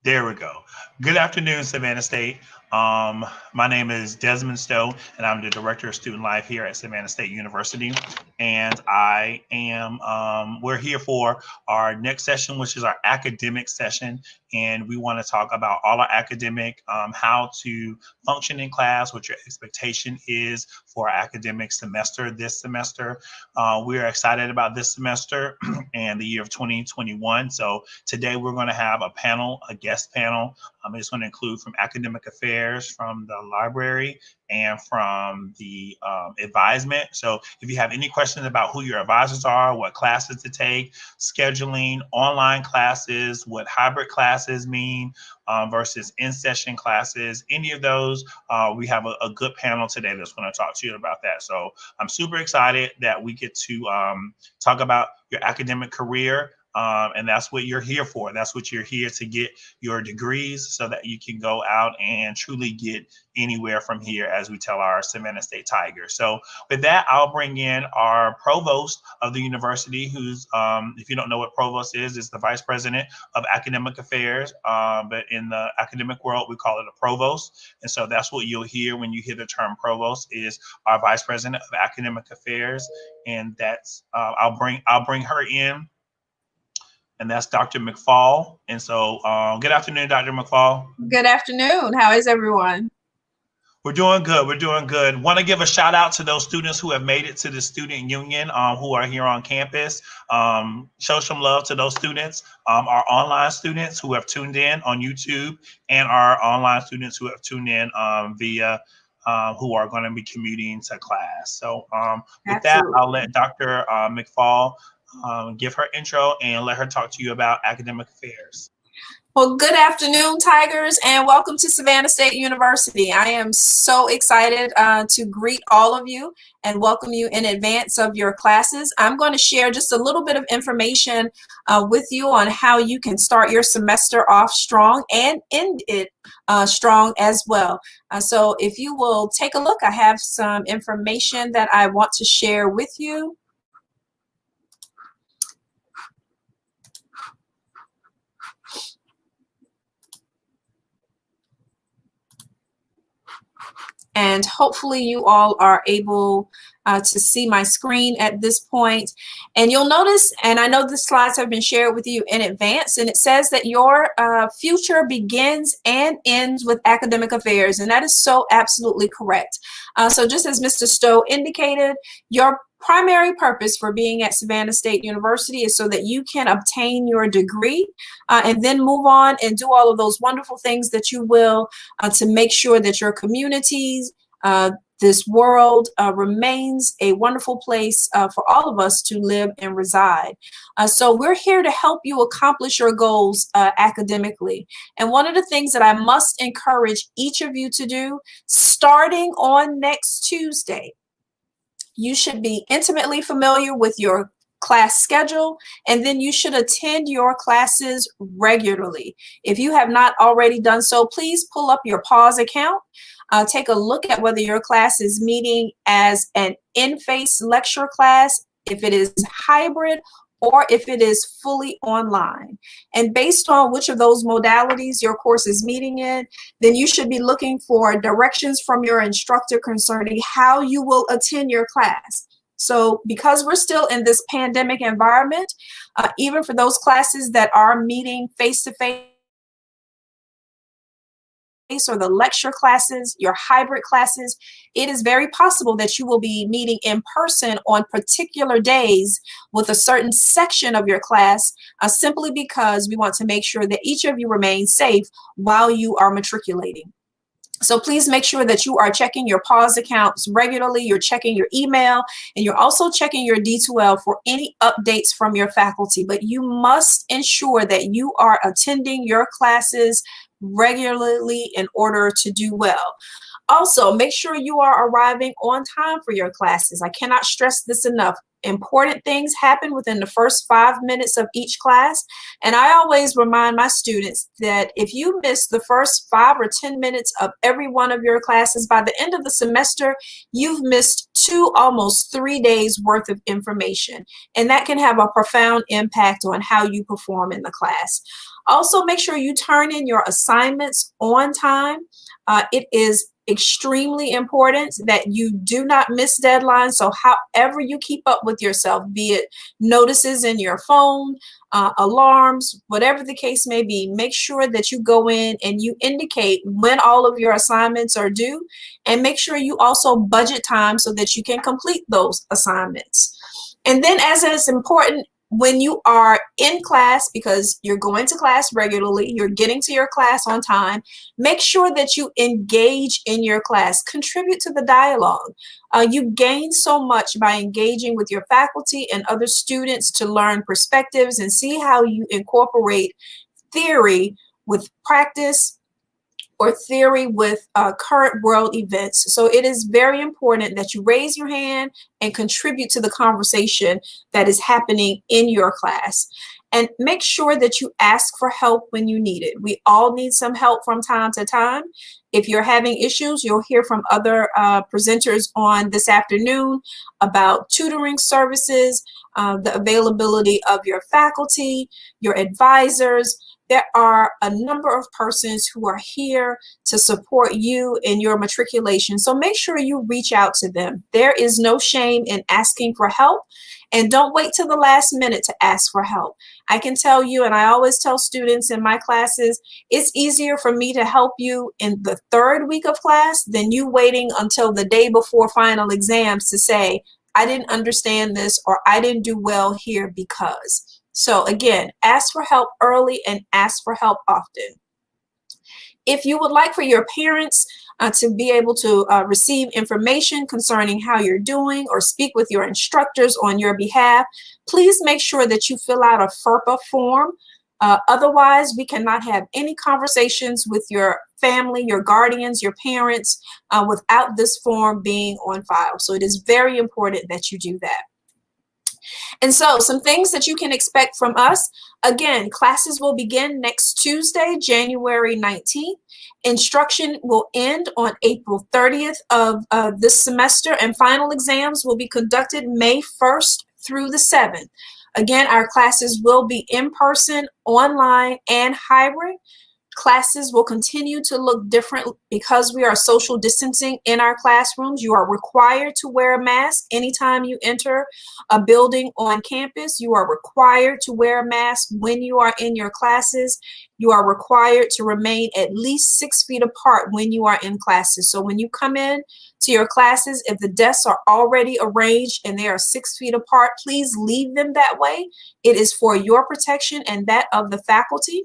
There we go. Good afternoon, Savannah State. My name is Desmond Stowe, and I'm the Director of Student Life here at Savannah State University. And we're here for our next session, which is our academic session. And we want to talk about all our academic, how to function in class, what your expectation is for our academic semester this semester. We are excited about this semester and the year of 2021. So today we're going to have a guest panel. It's going to include from academic affairs, from the library, and from the advisement. So if you have any questions about who your advisors are, what classes to take, scheduling, online classes, what hybrid classes mean versus in-session classes, any of those, we have a good panel today that's going to talk to you about that. So I'm super excited that we get to talk about your academic career. And that's what you're here for. That's what you're here to get your degrees so that you can go out and truly get anywhere from here, as we tell our Savannah State Tigers. So with that, I'll bring in our provost of the university, who's, if you don't know what provost is the vice president of academic affairs. But in the academic world, we call it a provost. And so that's what you'll hear when you hear the term provost is our vice president of academic affairs. And that's, I'll bring her in. And that's Dr. McFall. And so good afternoon, Dr. McFall. Good afternoon. How is everyone? We're doing good. We're doing good. Want to give a shout out to those students who have made it to the student union who are here on campus. Show some love to those students, our online students who have tuned in on YouTube, and our online students who have tuned in via who are going to be commuting to class. So with that, I'll let Dr. McFall give her intro and let her talk to you about academic affairs. Well, good afternoon, Tigers, and welcome to Savannah State University. I am so excited to greet all of you and welcome you in advance of your classes. I'm going to share just a little bit of information with you on how you can start your semester off strong and end it strong as well. So if you will take a look, I have some information that I want to share with you. And hopefully you all are able to see my screen at this point. And you'll notice, and I know the slides have been shared with you in advance, and it says that your future begins and ends with academic affairs, and that is so absolutely correct. So just as Mr. Stowe indicated, your primary purpose for being at Savannah State University is so that you can obtain your degree and then move on and do all of those wonderful things that you will to make sure that your communities, this world remains a wonderful place for all of us to live and reside. So we're here to help you accomplish your goals academically. And one of the things that I must encourage each of you to do, starting on next Tuesday, you should be intimately familiar with your class schedule, and then you should attend your classes regularly. If you have not already done so, please pull up your pause account. Take a look at whether your class is meeting as an in-face lecture class, if it is hybrid, or if it is fully online. And based on which of those modalities your course is meeting in, then you should be looking for directions from your instructor concerning how you will attend your class. So because we're still in this pandemic environment, even for those classes that are meeting face-to-face, or the lecture classes, your hybrid classes, it is very possible that you will be meeting in person on particular days with a certain section of your class, simply because we want to make sure that each of you remains safe while you are matriculating. So please make sure that you are checking your pause accounts regularly, you're checking your email, and you're also checking your D2L for any updates from your faculty. But you must ensure that you are attending your classes regularly in order to do well. Also, make sure you are arriving on time for your classes. I cannot stress this enough. Important things happen within the first 5 minutes of each class. And I always remind my students that if you miss the first 5 or 10 minutes of every one of your classes, by the end of the semester, you've missed 2, almost 3 days worth of information. And that can have a profound impact on how you perform in the class. Also, make sure you turn in your assignments on time. It is extremely important that you do not miss deadlines. So however you keep up with yourself, be it notices in your phone, alarms, whatever the case may be, make sure that you go in and you indicate when all of your assignments are due, and make sure you also budget time so that you can complete those assignments. And then, as it's important, when you are in class, because you're going to class regularly, you're getting to your class on time, make sure that you engage in your class, contribute to the dialogue. You gain so much by engaging with your faculty and other students to learn perspectives and see how you incorporate theory with practice, or theory with current world events. So it is very important that you raise your hand and contribute to the conversation that is happening in your class. And make sure that you ask for help when you need it. We all need some help from time to time. If you're having issues, you'll hear from other presenters on this afternoon about tutoring services, the availability of your faculty, your advisors. There are a number of persons who are here to support you in your matriculation. So make sure you reach out to them. There is no shame in asking for help, and don't wait till the last minute to ask for help. I can tell you, and I always tell students in my classes, it's easier for me to help you in the third week of class than you waiting until the day before final exams to say, I didn't understand this, or I didn't do well here because. So again, ask for help early and ask for help often. If you would like for your parents to be able to receive information concerning how you're doing or speak with your instructors on your behalf, please make sure that you fill out a FERPA form. Otherwise, we cannot have any conversations with your family, your guardians, your parents, without this form being on file. So it is very important that you do that. And so some things that you can expect from us. Again, classes will begin next Tuesday, January 19th. Instruction will end on April 30th of this semester, and final exams will be conducted May 1st through the 7th. Again, our classes will be in person, online, and hybrid. Classes will continue to look different because we are social distancing in our classrooms. You are required to wear a mask anytime you enter a building on campus. You are required to wear a mask when you are in your classes. You are required to remain at least 6 feet apart when you are in classes. So when you come in to your classes, if the desks are already arranged and they are 6 feet apart, please leave them that way. It is for your protection and that of the faculty.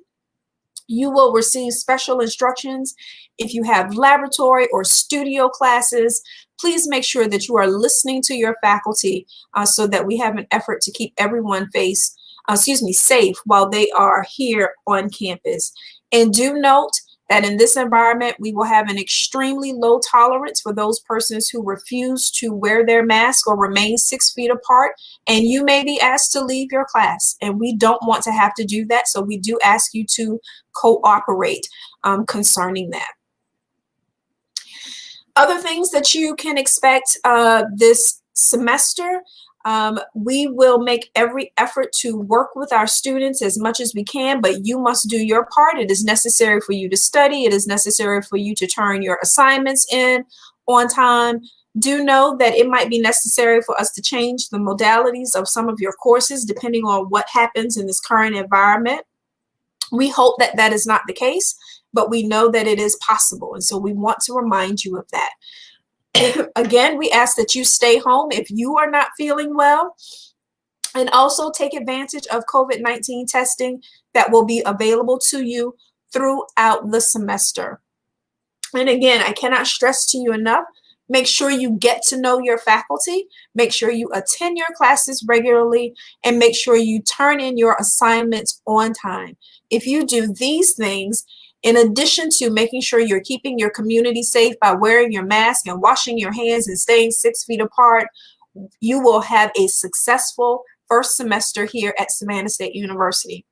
You will receive special instructions if you have laboratory or studio classes. Please make sure that you are listening to your faculty so that we have an effort to keep everyone safe while they are here on campus. And do note that in this environment, we will have an extremely low tolerance for those persons who refuse to wear their mask or remain 6 feet apart, and you may be asked to leave your class, and we don't want to have to do that, so we do ask you to cooperate concerning that. Other things that you can expect this semester, we will make every effort to work with our students as much as we can, but you must do your part. It is necessary for you to study. It is necessary for you to turn your assignments in on time. Do know that it might be necessary for us to change the modalities of some of your courses depending on what happens in this current environment. We hope that that is not the case, but we know that it is possible, and so we want to remind you of that. Again, we ask that you stay home if you are not feeling well, and also take advantage of COVID-19 testing that will be available to you throughout the semester. And again, I cannot stress to you enough, make sure you get to know your faculty, make sure you attend your classes regularly, and make sure you turn in your assignments on time. If you do these things, in addition to making sure you're keeping your community safe by wearing your mask and washing your hands and staying 6 feet apart, you will have a successful first semester here at Savannah State University.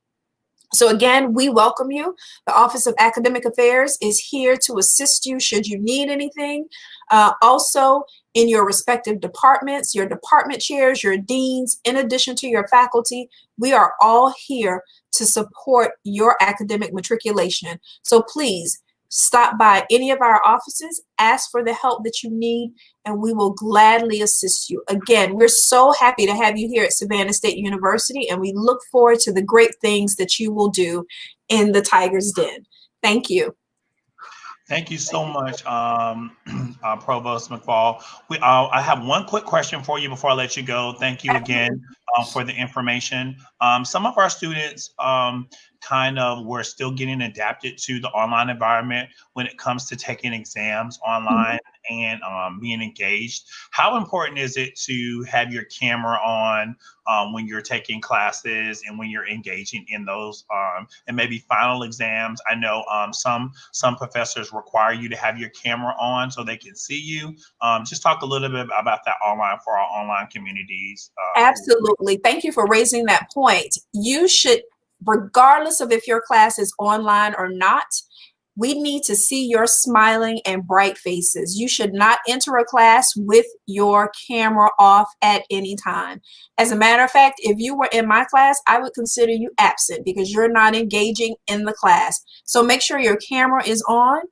So again, we welcome you. The Office of Academic Affairs is here to assist you should you need anything. Also, in your respective departments, your department chairs, your deans, in addition to your faculty, we are all here to support your academic matriculation. So please stop by any of our offices, ask for the help that you need, and we will gladly assist you. Again, we're so happy to have you here at Savannah State University, and we look forward to the great things that you will do in the Tiger's Den. Thank you. Thank you so much, Provost McFall. I have one quick question for you before I let you go. Thank you again for the information. Some of our students kind of were still getting adapted to the online environment when it comes to taking exams online and being engaged. How important is it to have your camera on when you're taking classes and when you're engaging in those and maybe final exams? I know some professors require you to have your camera on so they can see you. Just talk a little bit about that online for our online communities. Absolutely. Thank you for raising that point. You should, regardless of if your class is online or not, we need to see your smiling and bright faces. You should not enter a class with your camera off at any time. As a matter of fact, if you were in my class, I would consider you absent because you're not engaging in the class. So make sure your camera is on.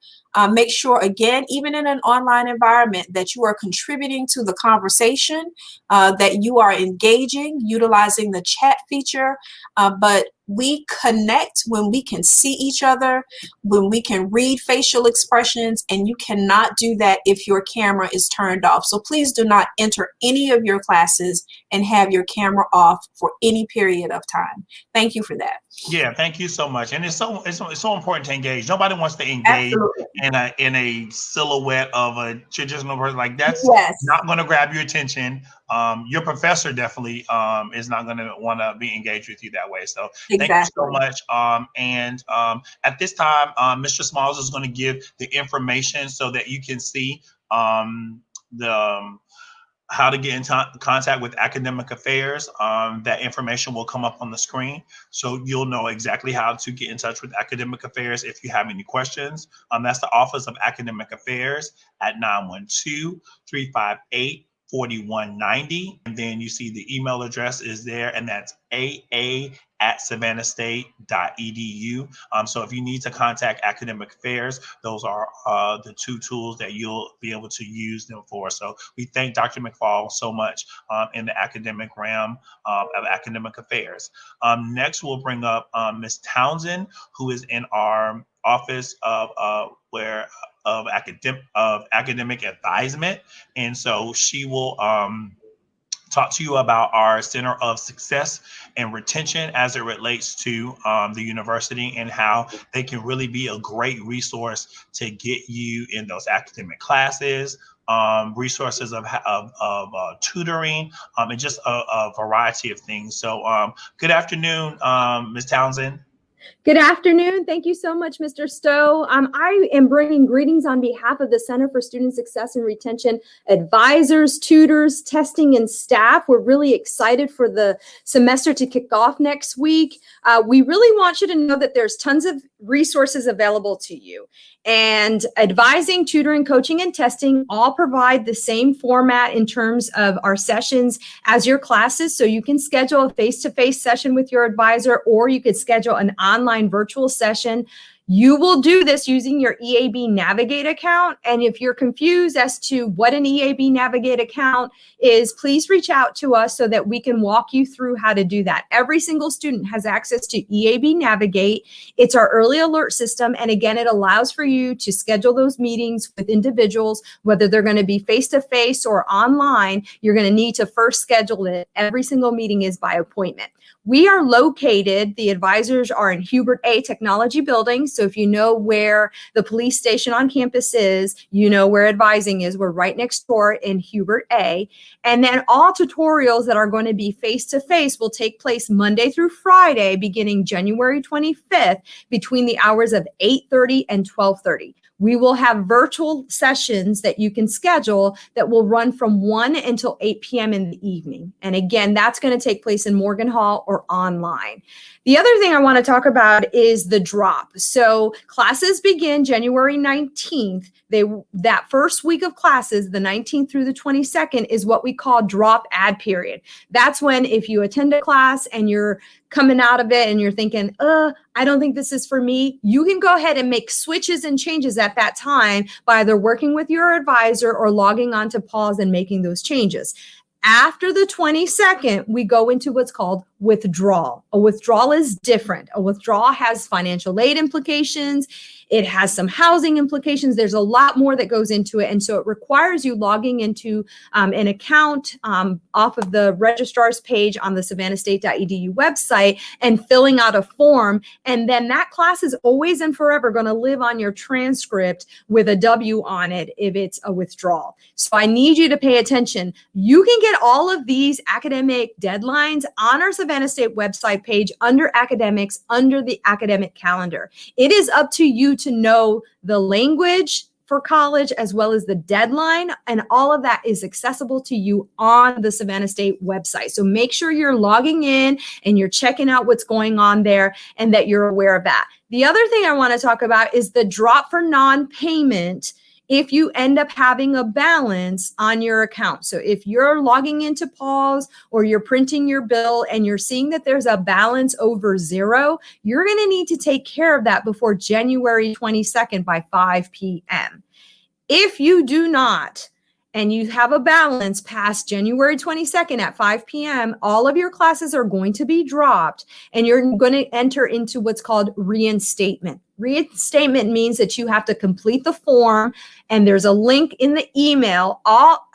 Make sure, again, even in an online environment, that you are contributing to the conversation, that you are engaging, utilizing the chat feature. But we connect when we can see each other, when we can read facial expressions, and you cannot do that if your camera is turned off. So please do not enter any of your classes and have your camera off for any period of time. Thank you for that. Yeah, thank you so much. And it's so important to engage. Nobody wants to engage Absolutely. in a silhouette of a traditional person. Like that's Yes. not going to grab your attention. Your professor definitely is not going to want to be engaged with you that way. So thank you so much. At this time, Mr. Smalls is going to give the information so that you can see the how to get in contact with academic affairs. That information will come up on the screen. So you'll know exactly how to get in touch with academic affairs if you have any questions. That's the Office of Academic Affairs at 912-358-4190. And then you see the email address is there, and that's aa@savannahstate.edu. So if you need to contact academic affairs, those are the two tools that you'll be able to use them for. So we thank Dr. McFall so much in the academic realm of academic affairs. Next, we'll bring up Ms. Townsend, who is in our office of academic advisement. And so she will talk to you about our Center of Success and Retention as it relates to the university and how they can really be a great resource to get you in those academic classes, resources of tutoring, and just a variety of things. So good afternoon, Ms. Townsend. Good afternoon. Thank you so much, Mr. Stowe. I am bringing greetings on behalf of the Center for Student Success and Retention advisors, tutors, testing, and staff. We're really excited for the semester to kick off next week. We really want you to know that there's tons of resources available to you. And advising, tutoring, coaching, and testing all provide the same format in terms of our sessions as your classes. So you can schedule a face-to-face session with your advisor, or you could schedule an online virtual session. You will do this using your EAB Navigate account. And if you're confused as to what an EAB Navigate account is, please reach out to us so that we can walk you through how to do that. Every single student has access to EAB Navigate. It's our early alert system. And again, it allows for you to schedule those meetings with individuals, whether they're going to be face-to-face or online. You're going to need to first schedule it. Every single meeting is by appointment. We are located, the advisors are in Hubert A Technology Building. So if you know where the police station on campus is, you know where advising is. We're right next door in Hubert A. And then all tutorials that are going to be face-to-face will take place Monday through Friday, beginning January 25th, between the hours of 8:30 and 12:30. We will have virtual sessions that you can schedule that will run from 1 until 8 p.m. in the evening. And again, that's going to take place in Morgan Hall or or online. The other thing I want to talk about is the drop. So classes begin January 19th. That first week of classes, the 19th through the 22nd, is what we call drop add period. That's when if you attend a class and you're coming out of it and you're thinking, I don't think this is for me, you can go ahead and make switches and changes at that time by either working with your advisor or logging on to pause and making those changes. After the 22nd, we go into what's called withdrawal. A withdrawal is different. A withdrawal has financial aid implications. It has some housing implications. There's a lot more that goes into it. And so it requires you logging into an account off of the registrar's page on the savannahstate.edu website and filling out a form. And then that class is always and forever going to live on your transcript with a W on it if it's a withdrawal. So I need you to pay attention. You can get all of these academic deadlines on our Savannah State website page under academics, under the academic calendar. It is up to you to know the language for college as well as the deadline, and all of that is accessible to you on the Savannah State website. So make sure you're logging in and you're checking out what's going on there and that you're aware of that. The other thing I want to talk about is the drop for non-payment if you end up having a balance on your account. So if you're logging into pause or you're printing your bill and you're seeing that there's a balance over zero, you're going to need to take care of that before January 22nd by 5 p.m. If you do not, and you have a balance past January 22nd at 5 p.m., all of your classes are going to be dropped and you're going to enter into what's called reinstatement. Reinstatement means that you have to complete the form and there's a link in the email.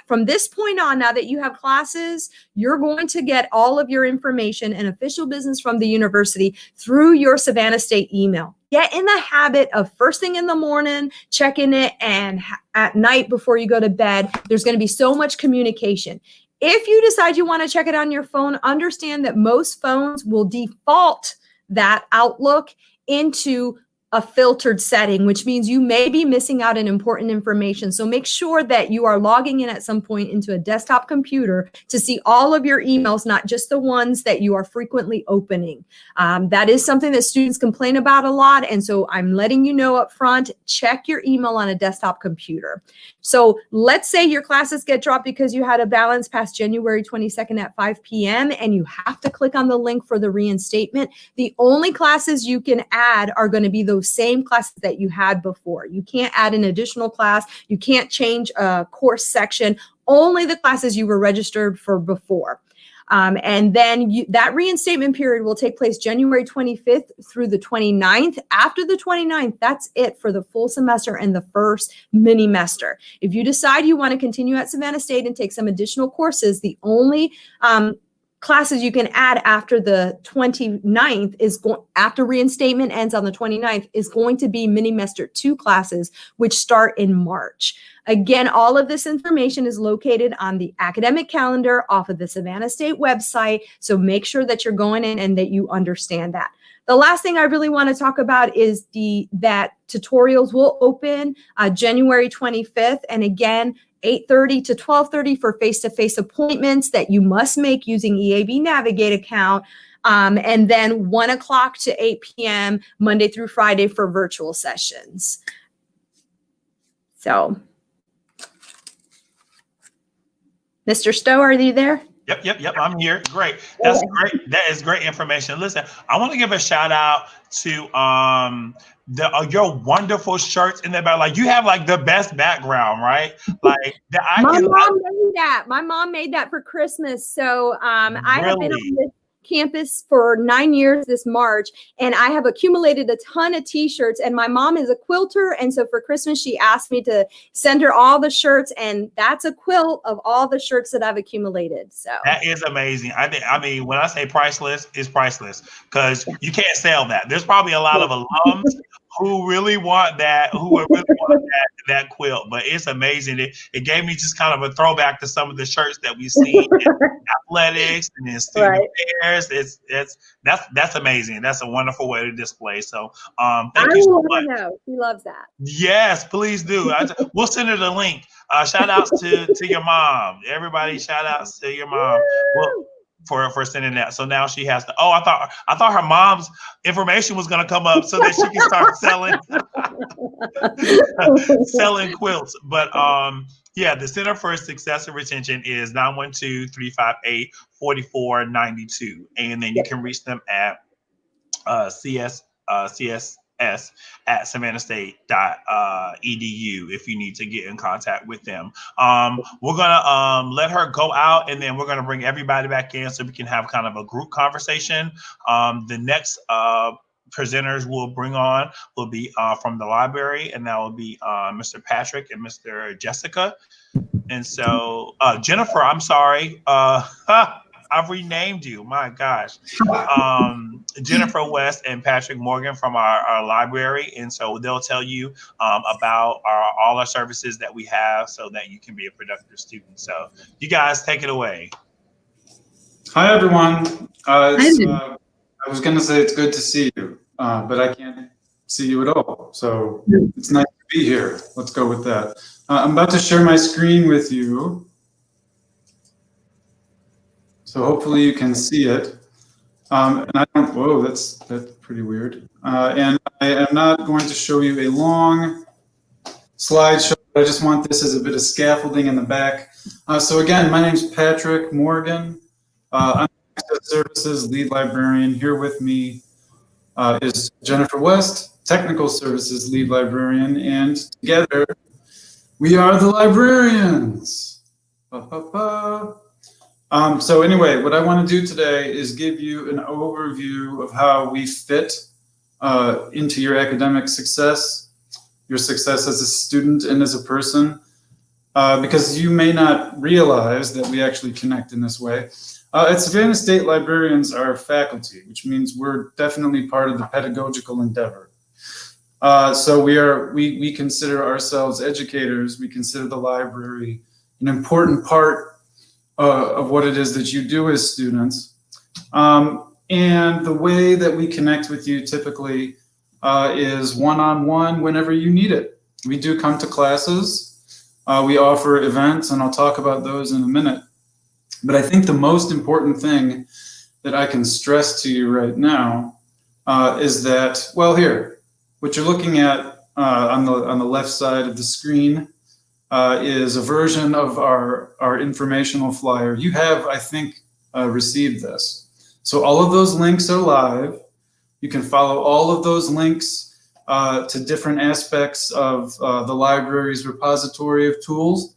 From this point on, now that you have classes, you're going to get all of your information and official business from the university through your Savannah State email. Get in the habit of first thing in the morning, checking it, and at night before you go to bed. There's going to be so much communication. If you decide you want to check it on your phone, understand that most phones will default that Outlook into a filtered setting, which means you may be missing out on important information. So make sure that you are logging in at some point into a desktop computer to see all of your emails, not just the ones that you are frequently opening. That is something that students complain about a lot. And so I'm letting you know up front, check your email on a desktop computer. So let's say your classes get dropped because you had a balance past January 22nd at 5 p.m. and you have to click on the link for the reinstatement. The only classes you can add are going to be those same classes that you had before. You can't add an additional class. You can't change a course section, only the classes you were registered for before. And then that reinstatement period will take place January 25th through the 29th. After the 29th, that's it for the full semester and the first mini-mester. If you decide you want to continue at Savannah State and take some additional courses, the only classes you can add after the 29th after reinstatement ends on the 29th is going to be mini-mester 2 classes, which start in March. Again, all of this information is located on the academic calendar off of the Savannah State website. So make sure that you're going in and that you understand that. The last thing I really want to talk about is that tutorials will open January 25th. And again, 8:30 to 12:30 for face-to-face appointments that you must make using EAB Navigate account. And then 1 o'clock to 8 p.m. Monday through Friday for virtual sessions. So, Mr. Stowe, are you there? Yep. I'm here. Great. That's great. That is great information. Listen, I want to give a shout out to your wonderful shirts in the back. Like you have like the best background, right? Like my mom made that. My mom made that for Christmas. So I have been on this campus for 9 years this March, and I have accumulated a ton of t-shirts, and my mom is a quilter, and so for Christmas she asked me to send her all the shirts, and that's a quilt of all the shirts that I've accumulated. So that is amazing. I mean when I say priceless, it's priceless because you can't sell that. There's probably a lot of alums who really want that, who would really want that quilt, but it's amazing. It gave me just kind of a throwback to some of the shirts that we see in athletics and in student affairs. That's amazing. That's a wonderful way to display. So thank you so much. Know. She loves that. Yes, please do. We'll send her the link. Shout outs to your mom. Everybody, shout outs to your mom. for sending that. So now she has to. Oh, I thought her mom's information was going to come up so that she can start selling quilts. But yeah, the Center for Success and Retention is 912-358-4492, and then you can reach them at CSS at savannahstate.edu if you need to get in contact with them. We're gonna let her go out, and then we're gonna bring everybody back in so we can have kind of a group conversation. The next presenters we'll bring on will be from the library, and that will be Mr. Patrick and Mr. Jessica. And so Jennifer, I'm sorry. I've renamed you. My gosh. Jennifer West and Patrick Morgan from our library. And so they'll tell you about all our services that we have so that you can be a productive student. So you guys take it away. Hi, everyone. I was going to say it's good to see you, but I can't see you at all. So it's nice to be here. Let's go with that. I'm about to share my screen with you. So hopefully you can see it. And I don't, whoa, that's pretty weird. And I am not going to show you a long slideshow. I just want this as a bit of scaffolding in the back. So again, my name's Patrick Morgan. I'm Access Services Lead Librarian. Here with me is Jennifer West, Technical Services Lead Librarian. And together, we are the librarians. So anyway, what I want to do today is give you an overview of how we fit into your academic success, your success as a student and as a person, because you may not realize that we actually connect in this way. At Savannah State, librarians are faculty, which means we're definitely part of the pedagogical endeavor. So we consider ourselves educators. We consider the library an important part of what it is that you do as students. And the way that we connect with you typically is one-on-one whenever you need it. We do come to classes. We offer events, and I'll talk about those in a minute. But I think the most important thing that I can stress to you right now is that, well, here, what you're looking at on the left side of the screen is a version of our informational flyer. You have, I think, received this. So all of those links are live. You can follow all of those links to different aspects of the library's repository of tools.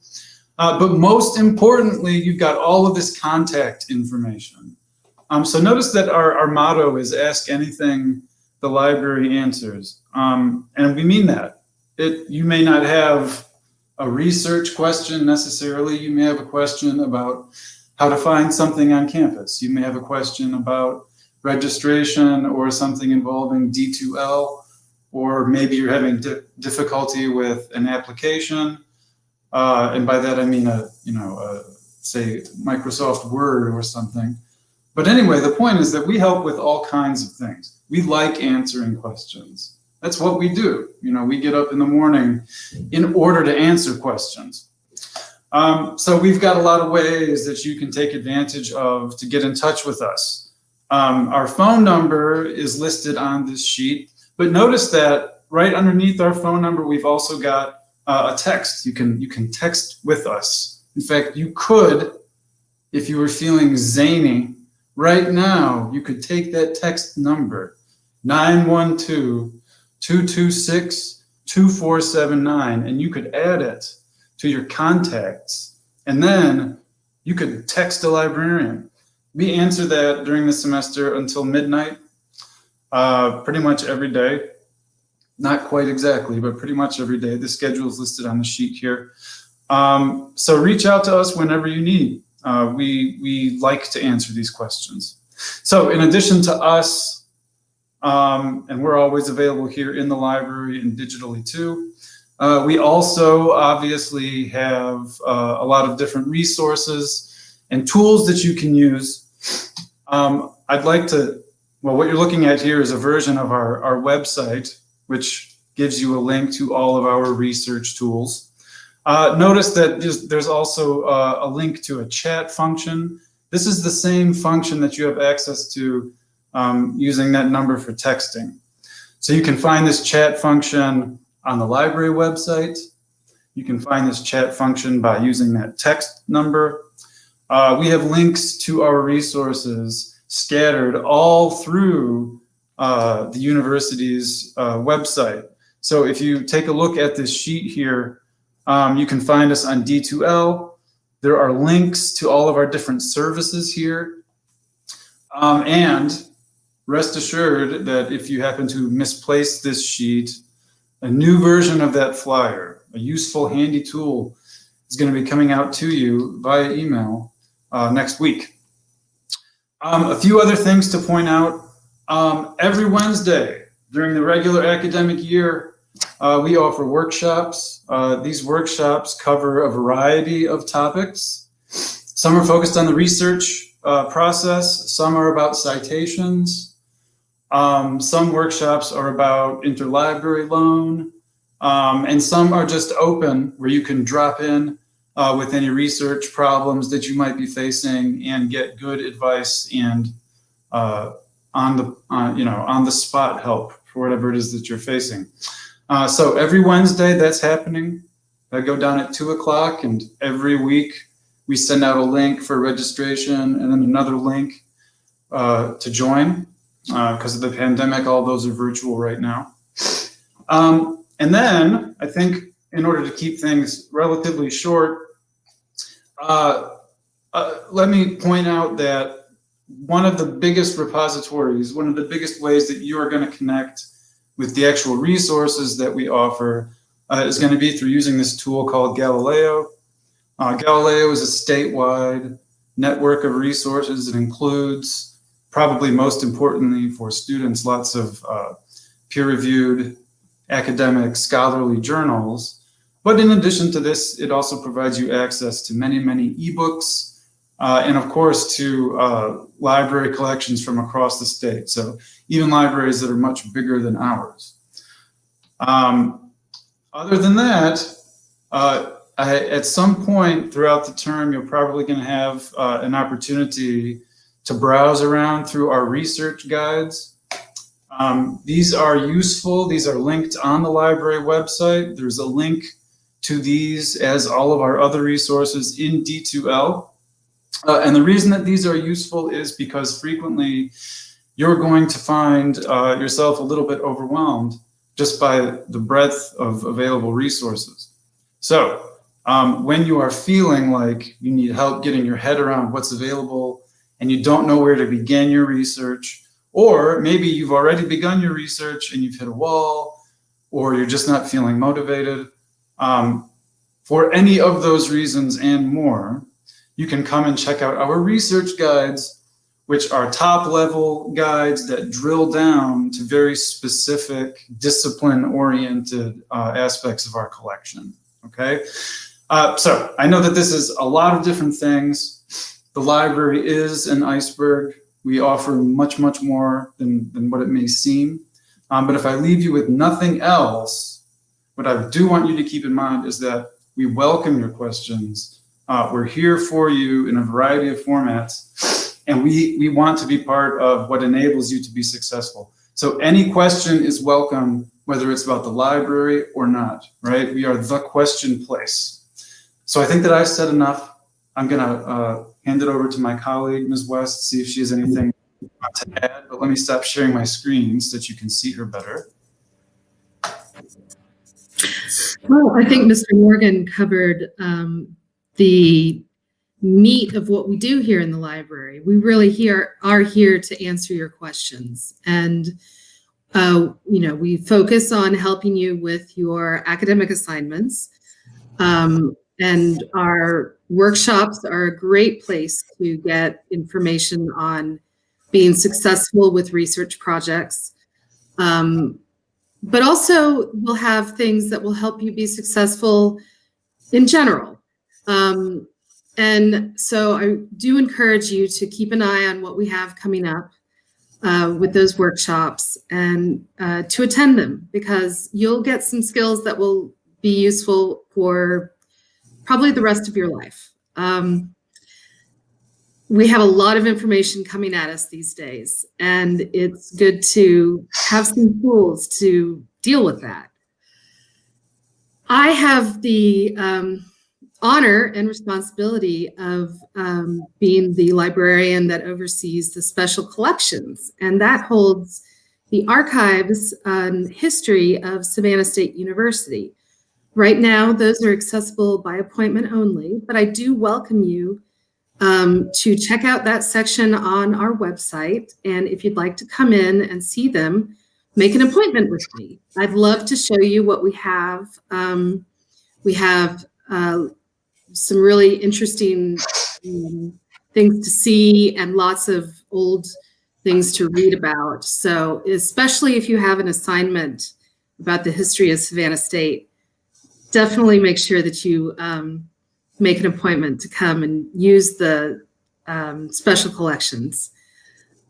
But most importantly, you've got all of this contact information. So notice that our motto is ask anything the library answers. And we mean that. You may not have a research question necessarily. You may have a question about how to find something on campus. You may have a question about registration or something involving D2L, or maybe you're having difficulty with an application. And by that I mean say Microsoft Word or something. But anyway, the point is that we help with all kinds of things. We like answering questions. That's what we do. We get up in the morning in order to answer questions. So we've got a lot of ways that you can take advantage of to get in touch with us. Our phone number is listed on this sheet, but notice that right underneath our phone number, we've also got a text. You can text with us. In fact, you could, if you were feeling zany, right now, you could take that text number, 912-226-2479, and you could add it to your contacts. And then you could text a librarian. We answer that during the semester until midnight, pretty much every day. Not quite exactly, but pretty much every day. The schedule is listed on the sheet here. So reach out to us whenever you need. We like to answer these questions. So in addition to us, and we're always available here in the library and digitally too, we also obviously have a lot of different resources and tools that you can use. I'd like to, well, what you're looking at here is a version of our website, which gives you a link to all of our research tools. Notice that there's also a link to a chat function. This is the same function that you have access to using that number for texting. So you can find this chat function on the library website. You can find this chat function by using that text number. We have links to our resources scattered all through the university's website. So if you take a look at this sheet here, you can find us on D2L. There are links to all of our different services here. And rest assured that if you happen to misplace this sheet, a new version of that flyer, a useful, handy tool, is going to be coming out to you via email next week. A few other things to point out. Every Wednesday during the regular academic year, we offer workshops. These workshops cover a variety of topics. Some are focused on the research process. Some are about citations. Some workshops are about interlibrary loan. And some are just open where you can drop in with any research problems that you might be facing and get good advice and on the spot help for whatever it is that you're facing. So every Wednesday that's happening. I go down at 2 o'clock, and every week we send out a link for registration and then another link to join. Because of the pandemic, all those are virtual right now. And then I think in order to keep things relatively short, let me point out that one of the biggest repositories, one of the biggest ways that you are going to connect with the actual resources that we offer is going to be through using this tool called Galileo. Galileo is a statewide network of resources. It includes, probably most importantly for students, lots of peer-reviewed academic scholarly journals. But in addition to this, it also provides you access to many, many ebooks, and of course to library collections from across the state. So even libraries that are much bigger than ours. Other than that, at some point throughout the term, you're probably going to have an opportunity to browse around through our research guides. These are useful. These are linked on the library website. There's a link to these, as all of our other resources, in D2L. And the reason that these are useful is because frequently you're going to find yourself a little bit overwhelmed just by the breadth of available resources. So when you are feeling like you need help getting your head around what's available and you don't know where to begin your research, or maybe you've already begun your research and you've hit a wall, or you're just not feeling motivated, for any of those reasons and more, you can come and check out our research guides, which are top-level guides that drill down to very specific discipline-oriented aspects of our collection, okay? So I know that this is a lot of different things. The library is an iceberg. We offer much, much more than what it may seem. But if I leave you with nothing else, what I do want you to keep in mind is that we welcome your questions. We're here for you in a variety of formats, and we want to be part of what enables you to be successful. So any question is welcome, whether it's about the library or not, right? We are the question place. So I think that I've said enough. I'm gonna hand it over to my colleague, Ms. West, see if she has anything to add, but let me stop sharing my screen so that you can see her better. Well, I think Mr. Morgan covered the meat of what we do here in the library. We really are here to answer your questions. And, we focus on helping you with your academic assignments. And our workshops are a great place to get information on being successful with research projects. But also we'll have things that will help you be successful in general. And so I do encourage you to keep an eye on what we have coming up with those workshops and to attend them, because you'll get some skills that will be useful for probably the rest of your life. we have a lot of information coming at us these days, and it's good to have some tools to deal with that. I have the honor and responsibility of being the librarian that oversees the special collections, and that holds the archives and history of Savannah State University. Right now, those are accessible by appointment only, but I do welcome you to check out that section on our website. And if you'd like to come in and see them, make an appointment with me. I'd love to show you what we have. We have some really interesting things to see and lots of old things to read about. So especially if you have an assignment about the history of Savannah State, definitely make sure that you make an appointment to come and use the special collections.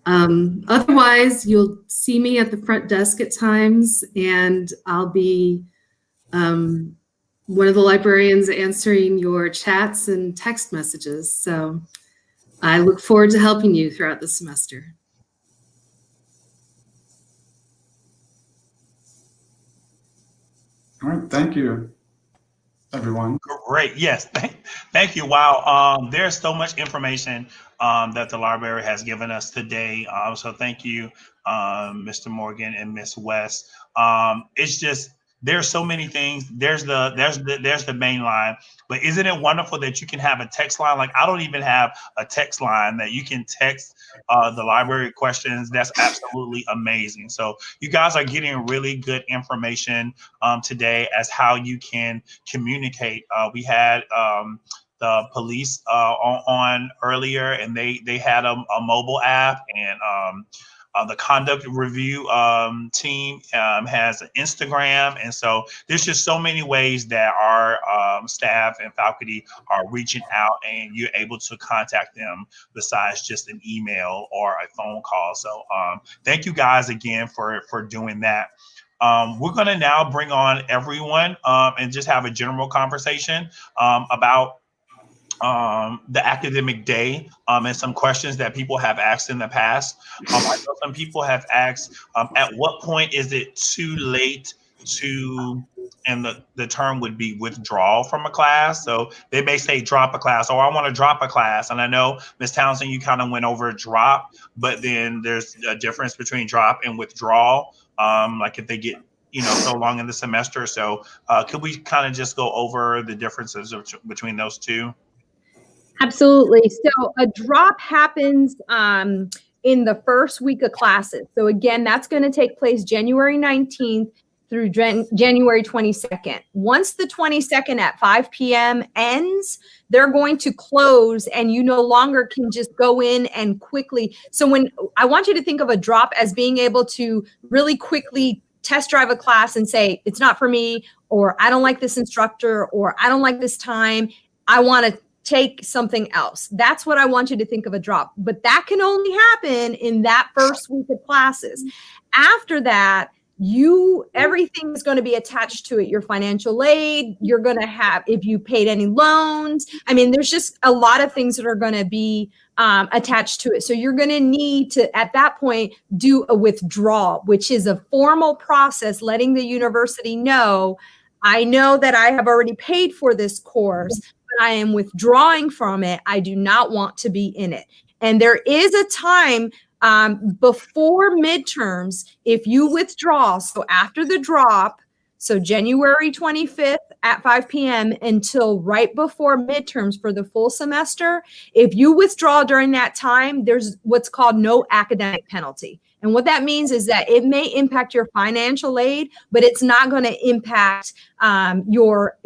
Otherwise, you'll see me at the front desk at times, and I'll be one of the librarians answering your chats and text messages. So I look forward to helping you throughout the semester. All right, thank you, everyone. Great. Yes. Thank you. Wow. There's so much information that the library has given us today. So thank you, Mr. Morgan and Ms. West. It's just, there's so many things. There's the main line, but isn't it wonderful that you can have a text line? Like, I don't even have a text line that you can text the library questions. That's absolutely amazing. So you guys are getting really good information today as how you can communicate. We had the police on earlier, and they had a mobile app, and the conduct review team has an Instagram. And so there's just so many ways that our staff and faculty are reaching out, and you're able to contact them besides just an email or a phone call. So thank you guys again for doing that. We're going to now bring on everyone and just have a general conversation about the academic day and some questions that people have asked in the past. I know some people have asked, at what point is it too late to, and the term would be withdraw from a class. So they may say drop a class, or I want to drop a class. And I know, Ms. Townsend, you kind of went over drop, but then there's a difference between drop and withdraw. Like if they get, so long in the semester. So could we kind of just go over the differences between those two? Absolutely. So a drop happens in the first week of classes. So again, that's going to take place January 19th through January 22nd. Once the 22nd at 5 p.m. ends, they're going to close, and you no longer can just go in and quickly. So when I want you to think of a drop as being able to really quickly test drive a class and say, it's not for me, or I don't like this instructor, or I don't like this time, I want to take something else. That's what I want you to think of a drop. But that can only happen in that first week of classes. After that, everything is going to be attached to it. Your financial aid, you're going to have, if you paid any loans. I mean, there's just a lot of things that are going to be attached to it. So you're going to need to, at that point, do a withdrawal, which is a formal process letting the university know, I know that I have already paid for this course, but I am withdrawing from it. I do not want to be in it. And there is a time before midterms, if you withdraw, so after the drop, so January 25th at 5 p.m. until right before midterms for the full semester, if you withdraw during that time, there's what's called no academic penalty. And what that means is that it may impact your financial aid, but it's not going to impact your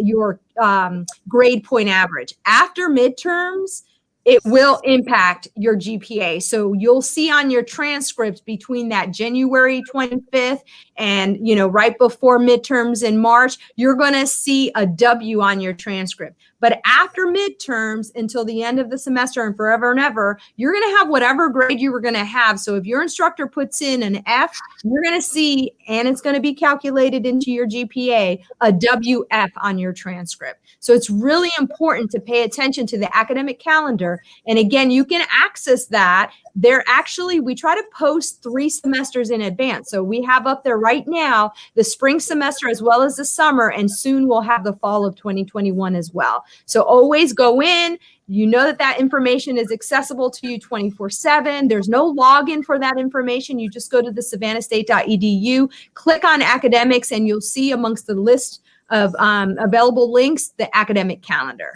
grade point average. After midterms, it will impact your GPA. So you'll see on your transcripts between that January 25th and, you know, right before midterms in March, you're going to see a W on your transcript. But after midterms until the end of the semester and forever and ever, you're going to have whatever grade you were going to have. So if your instructor puts in an F, you're going to see, and it's going to be calculated into your GPA, a WF on your transcript. So it's really important to pay attention to the academic calendar. And again, you can access that. We try to post 3 semesters in advance. So we have up there right now the spring semester as well as the summer, and soon we'll have the fall of 2021 as well. So always go in. You know that that information is accessible to you 24/7. There's no login for that information. You just go to the savannahstate.edu, click on academics, and you'll see amongst the list of available links the academic calendar.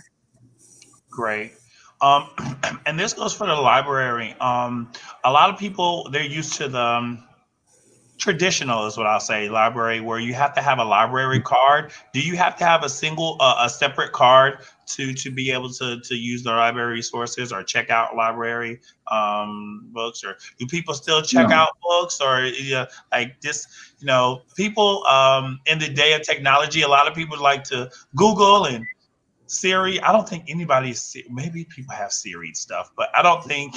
Great. And this goes for the library. A lot of people, they're used to the traditional is what I'll say, library, where you have to have a library card. Do you have to have a separate card to be able to use the library resources or check out library books? Or do people still check out books? Or like this, you know, people in the day of technology, a lot of people like to Google and Siri. I don't think anybody, maybe people have Siri stuff, but I don't think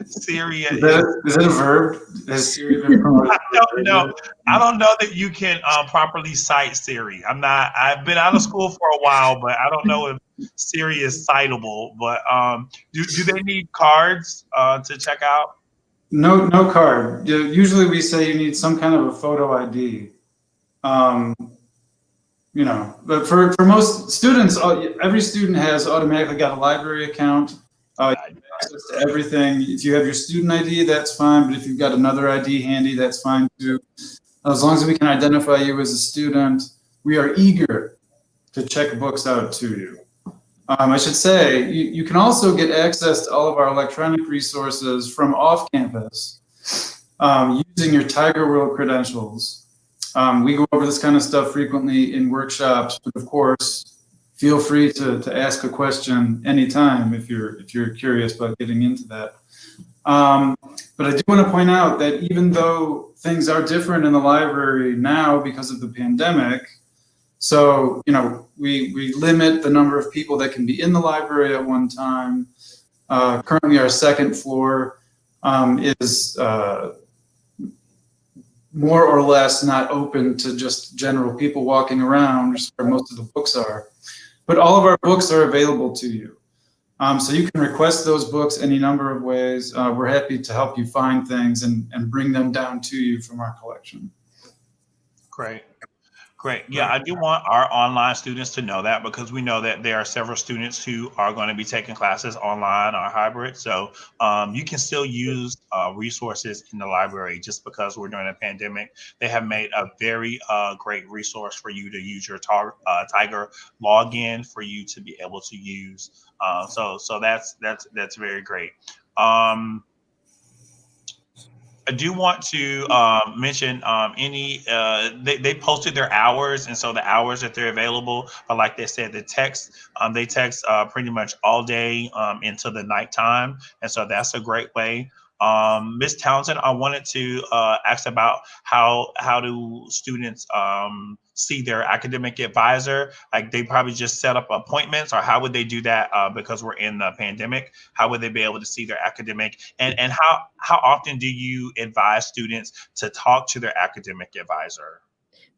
Siri is it a verb? Has Siri been promoted? I don't know that you can properly cite Siri. I've been out of school for a while, but I don't know if Siri is citable. But do they need cards to check out? No card. Usually we say you need some kind of a photo ID. You know, but for most students, every student has automatically got a library account. Access to everything. If you have your student ID, that's fine. But if you've got another ID handy, that's fine too. As long as we can identify you as a student, we are eager to check books out to you. I should say, you can also get access to all of our electronic resources from off campus using your Tiger World credentials. We go over this kind of stuff frequently in workshops, but of course, feel free to ask a question anytime if you're curious about getting into that. But I do want to point out that even though things are different in the library now because of the pandemic, so you know we limit the number of people that can be in the library at one time. Currently, our second floor is more or less not open to just general people walking around, which is where most of the books are. But all of our books are available to you. So you can request those books any number of ways. We're happy to help you find things and bring them down to you from our collection. Great. Great. Yeah, I do want our online students to know that, because we know that there are several students who are going to be taking classes online or hybrid. So you can still use resources in the library. Just because we're doing a pandemic, they have made a very great resource for you to use your Tiger login for you to be able to use. So that's very great. I do want to mention they posted their hours, and so the hours that they're available are, like they said, they text pretty much all day into the nighttime, and so that's a great way. Ms. Townsend, I wanted to ask about how do students see their academic advisor? Like, they probably just set up appointments, or how would they do that because we're in the pandemic? How would they be able to see their academic, and how often do you advise students to talk to their academic advisor?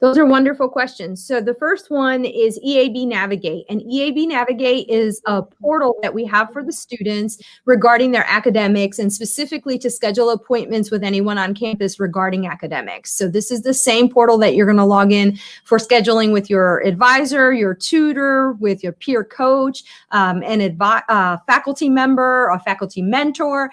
Those are wonderful questions. So the first one is EAB Navigate. And EAB Navigate is a portal that we have for the students regarding their academics, and specifically to schedule appointments with anyone on campus regarding academics. So this is the same portal that you're going to log in for scheduling with your advisor, your tutor, with your peer coach, an faculty member, a faculty mentor.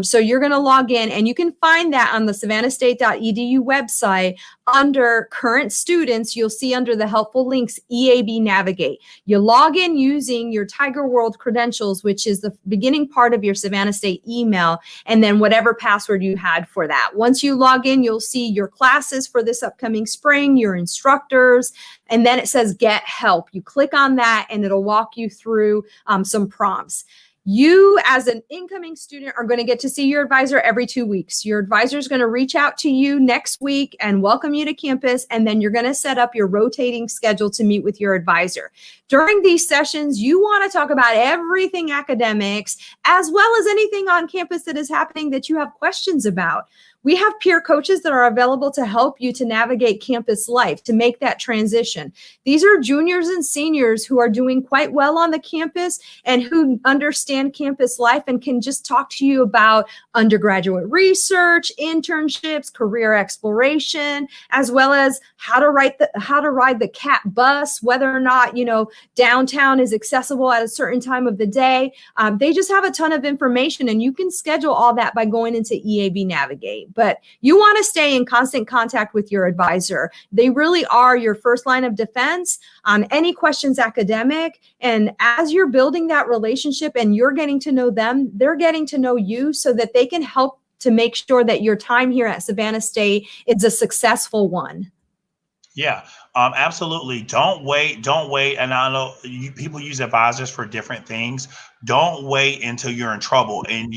So you're going to log in, and you can find that on the savannahstate.edu website under current students. You'll see under the helpful links EAB Navigate. You log in using your Tiger World credentials, which is the beginning part of your Savannah State email, and then whatever password you had for that. Once you log in, you'll see your classes for this upcoming spring, your instructors, and then it says Get Help. You click on that, and it'll walk you through some prompts. You, as an incoming student, are going to get to see your advisor every 2 weeks. Your advisor is going to reach out to you next week and welcome you to campus, and then you're going to set up your rotating schedule to meet with your advisor. During these sessions, you want to talk about everything academics, as well as anything on campus that is happening that you have questions about. We have peer coaches that are available to help you to navigate campus life, to make that transition. These are juniors and seniors who are doing quite well on the campus and who understand campus life and can just talk to you about undergraduate research, internships, career exploration, as well as how to ride the CAT bus, whether or not, downtown is accessible at a certain time of the day. They just have a ton of information, and you can schedule all that by going into EAB Navigate. But you want to stay in constant contact with your advisor. They really are your first line of defense on any questions academic. And as you're building that relationship and you're getting to know them, they're getting to know you so that they can help to make sure that your time here at Savannah State is a successful one. Yeah, absolutely. Don't wait. And I know people use advisors for different things. Don't wait until you're in trouble and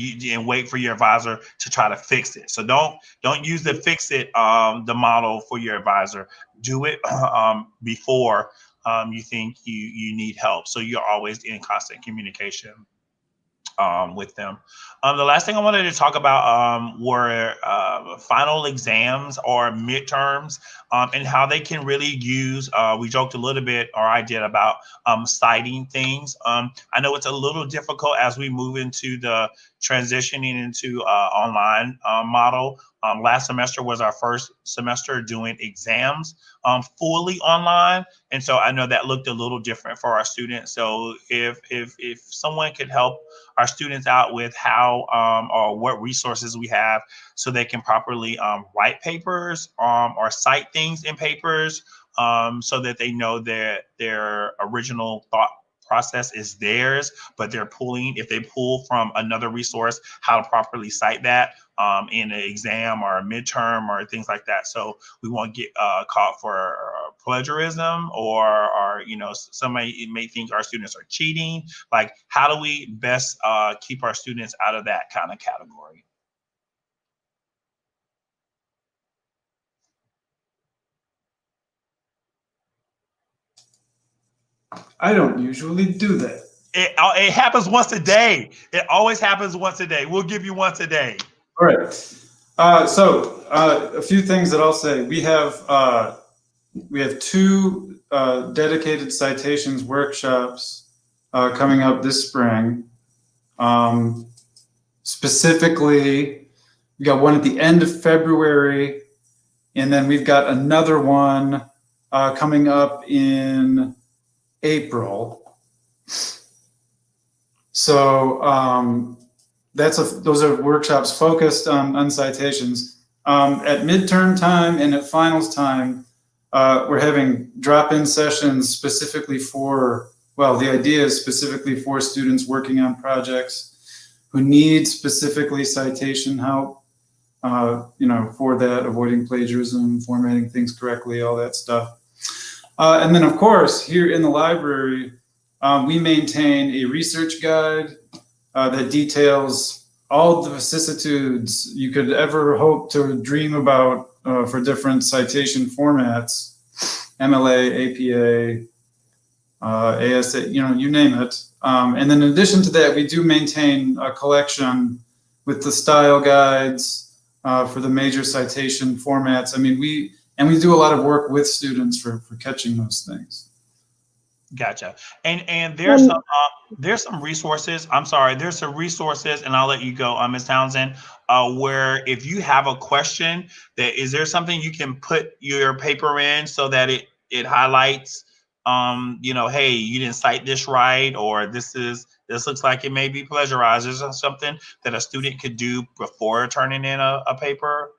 wait for your advisor to try to fix it. So don't use the fix it the model for your advisor. Do it before you think you need help. So you're always in constant communication with them. The last thing I wanted to talk about were final exams or midterms and how they can really use, we joked a little bit, or I did, about citing things. I know it's a little difficult as we move into the transitioning into online model. Last semester was our first semester doing exams fully online. And so I know that looked a little different for our students. So if someone could help our students out with how or what resources we have so they can properly write papers or cite things in papers so that they know that their original thought process is theirs, but if they pull from another resource, how to properly cite that in an exam or a midterm or things like that. So we won't get caught for plagiarism or somebody may think our students are cheating. Like, how do we best keep our students out of that kind of category? I don't usually do that. It happens once a day. It always happens once a day. We'll give you once a day. All right. So a few things that I'll say. We have 2 dedicated citations workshops coming up this spring. Specifically, we got one at the end of February, and then we've got another one coming up in April. So those are workshops focused on citations. At midterm time and at finals time, we're having drop-in sessions specifically for, the idea is specifically for students working on projects who need specifically citation help, for that, avoiding plagiarism, formatting things correctly, all that stuff. And then, of course, here in the library, we maintain a research guide that details all the vicissitudes you could ever hope to dream about for different citation formats, MLA, APA, ASA, you name it. And then in addition to that, we do maintain a collection with the style guides for the major citation formats. I mean, we do a lot of work with students for catching those things. Gotcha. And there's some resources. I'm sorry. There's some resources, and I'll let you go, Ms. Townsend. Where if you have a question, is there something you can put your paper in so that it highlights, hey, you didn't cite this right, or this looks like it may be plagiarized. Is there something that a student could do before turning in a paper?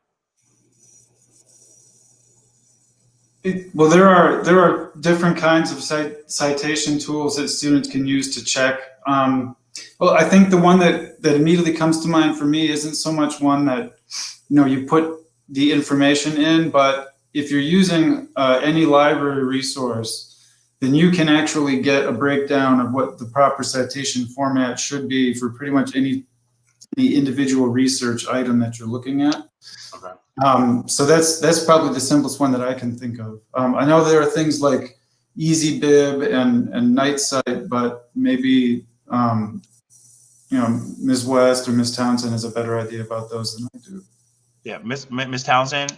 Well, there are different kinds of citation tools that students can use to check. Well, I think the one that immediately comes to mind for me isn't so much one that you put the information in, but if you're using any library resource, then you can actually get a breakdown of what the proper citation format should be for pretty much any individual research item that you're looking at. Okay. So that's probably the simplest one that I can think of. I know there are things like EasyBib and NightSight, but maybe Ms. West or Ms. Townsend has a better idea about those than I do. Yeah, Miss Townsend.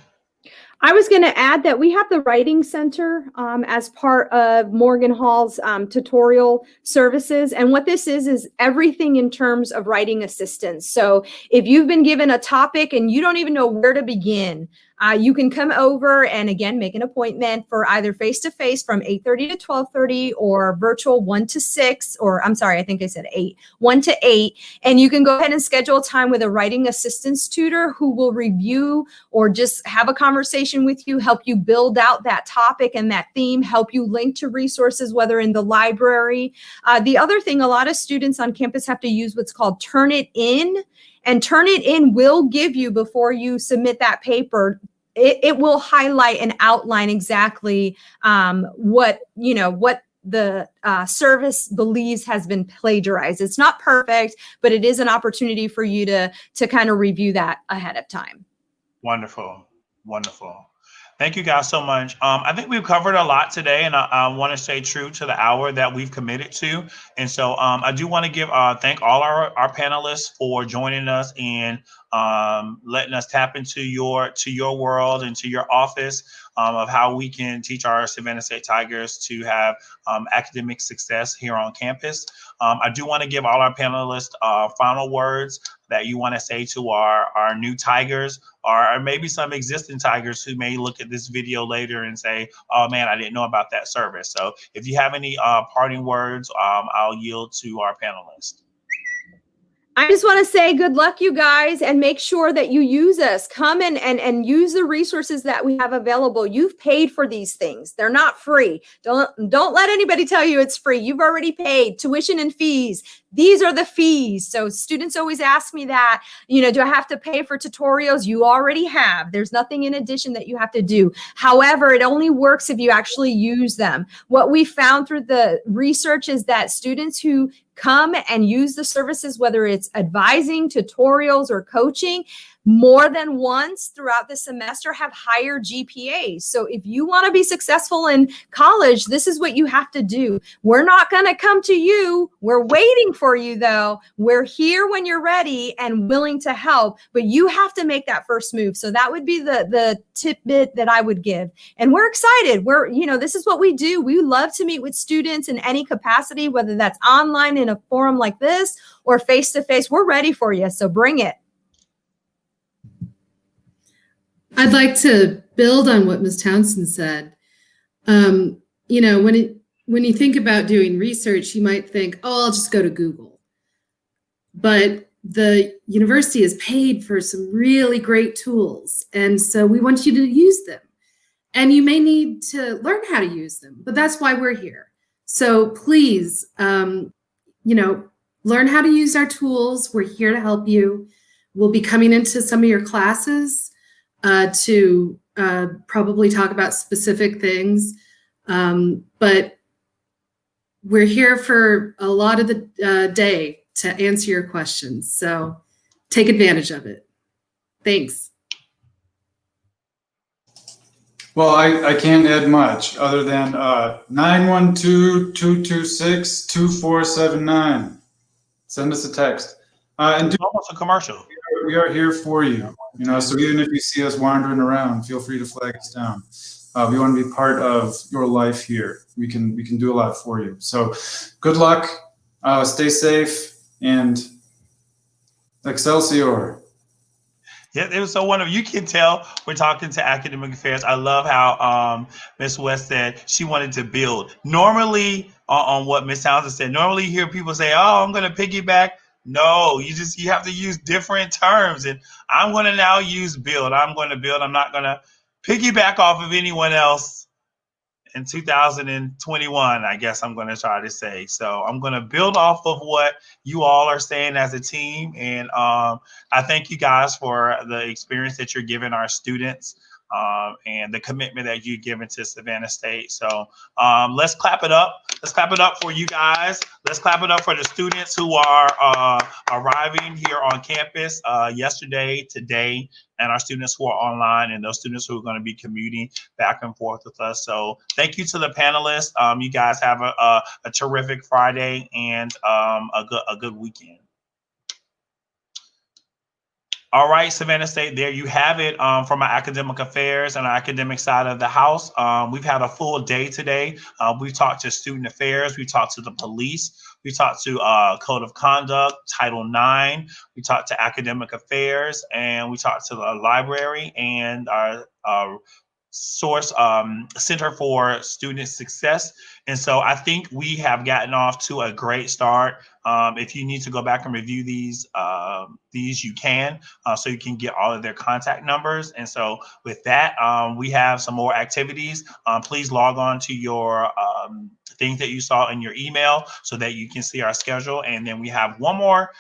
I was going to add that we have the Writing Center as part of Morgan Hall's tutorial services. And what this is everything in terms of writing assistance. So if you've been given a topic and you don't even know where to begin, you can come over and again, make an appointment for either face-to-face from 8:30 to 12:30 or virtual 1 to 6, or I'm sorry, I think I said 8, 1 to 8. And you can go ahead and schedule time with a writing assistance tutor who will review or just have a conversation with you, help you build out that topic and that theme, help you link to resources, whether in the library. The other thing, a lot of students on campus have to use what's called Turnitin. And Turnitin will give you, before you submit that paper, it will highlight and outline exactly what the service believes has been plagiarized. It's not perfect, but it is an opportunity for you to kind of review that ahead of time. Wonderful. Wonderful. Thank you guys so much. I think we've covered a lot today, and I want to stay true to the hour that we've committed to. And so I do want to thank all our panelists for joining us and letting us tap into your world and to your office of how we can teach our Savannah State Tigers to have academic success here on campus. I do want to give all our panelists final words that you want to say to our new Tigers, or maybe some existing Tigers who may look at this video later and say, oh man, I didn't know about that service. So if you have any parting words, I'll yield to our panelists. I just want to say good luck, you guys, and make sure that you use us. Come and use the resources that we have available. You've paid for these things. They're not free. Don't let anybody tell you it's free. You've already paid tuition and fees. These are the fees. So students always ask me that, do I have to pay for tutorials? You already have. There's nothing in addition that you have to do. However, it only works if you actually use them. What we found through the research is that students who come and use the services, whether it's advising, tutorials, or coaching, more than once throughout the semester have higher GPAs. So if you want to be successful in college, this is what you have to do. We're not going to come to you. We're waiting for you, though. We're here when you're ready and willing to help, but you have to make that first move. So that would be the tidbit that I would give. And we're excited. This is what we do. We love to meet with students in any capacity, whether that's online in a forum like this or face-to-face. We're ready for you. So bring it. I'd like to build on what Ms. Townsend said. When you think about doing research, you might think, oh, I'll just go to Google. But the university is paid for some really great tools. And so we want you to use them. And you may need to learn how to use them, but that's why we're here. So please, learn how to use our tools. We're here to help you. We'll be coming into some of your classes to probably talk about specific things. But we're here for a lot of the day to answer your questions. So take advantage of it. Thanks. Well, I can't add much other than 912-226-2479. Send us a text. And Almost a commercial. we are here for you. So even if you see us wandering around, feel free to flag us down. We want to be part of your life here. We can do a lot for you. So good luck, stay safe, and Excelsior. Yeah, it was so wonderful. You can tell we're talking to academic affairs. I love how Ms. West said she wanted to build. Normally, on what Ms. Townsend said, normally you hear people say, oh, I'm going to piggyback. No, you have to use different terms. And I'm going to now use build. I'm going to build. I'm not going to piggyback off of anyone else in 2021, I guess I'm going to try to say. So I'm going to build off of what you all are saying as a team. And I thank you guys for the experience that you're giving our students. and the commitment that you've given to Savannah State. So let's clap it up. Let's clap it up for you guys. Let's clap it up for the students who are arriving here on campus yesterday, today, and our students who are online, and those students who are going to be commuting back and forth with us. So thank you to the panelists. You guys have a terrific Friday and a good weekend. All right, Savannah State, there you have it from our academic affairs and our academic side of the house. We've had a full day today. We've talked to student affairs. We talked to the police. We talked to Code of Conduct, Title IX. We talked to academic affairs, and we talked to the library and our source Center for Student Success. And so I think we have gotten off to a great start. If you need to go back and review these you can, so you can get all of their contact numbers. And so with that, we have some more activities. Please log on to your things that you saw in your email so that you can see our schedule. And then we have one more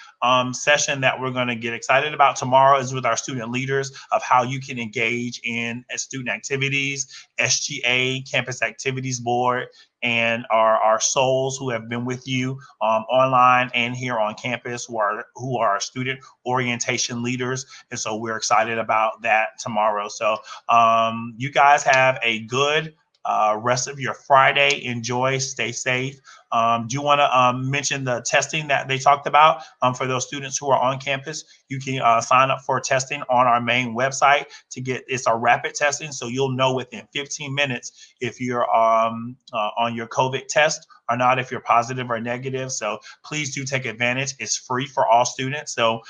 session that we're going to get excited about tomorrow is with our student leaders of how you can engage in student activities, SGA, Campus Activities Board, and our souls who have been with you online and here on campus who are our student orientation leaders. And so we're excited about that tomorrow. So you guys have a good rest of your Friday. Enjoy, stay safe. Do you want to mention the testing that they talked about for those students who are on campus? You can sign up for testing on our main website to get, it's a rapid testing. So you'll know within 15 minutes if you're on your COVID test or not, if you're positive or negative. So please do take advantage. It's free for all students. So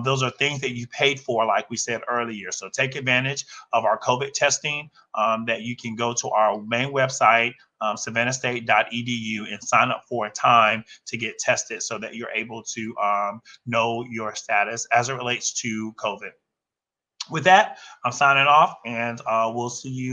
those are things that you paid for, like we said earlier. So take advantage of our COVID testing that you can go to our main website, savannahstate.edu, and sign up for a time to get tested so that you're able to know your status as it relates to COVID. With that, I'm signing off, and we'll see you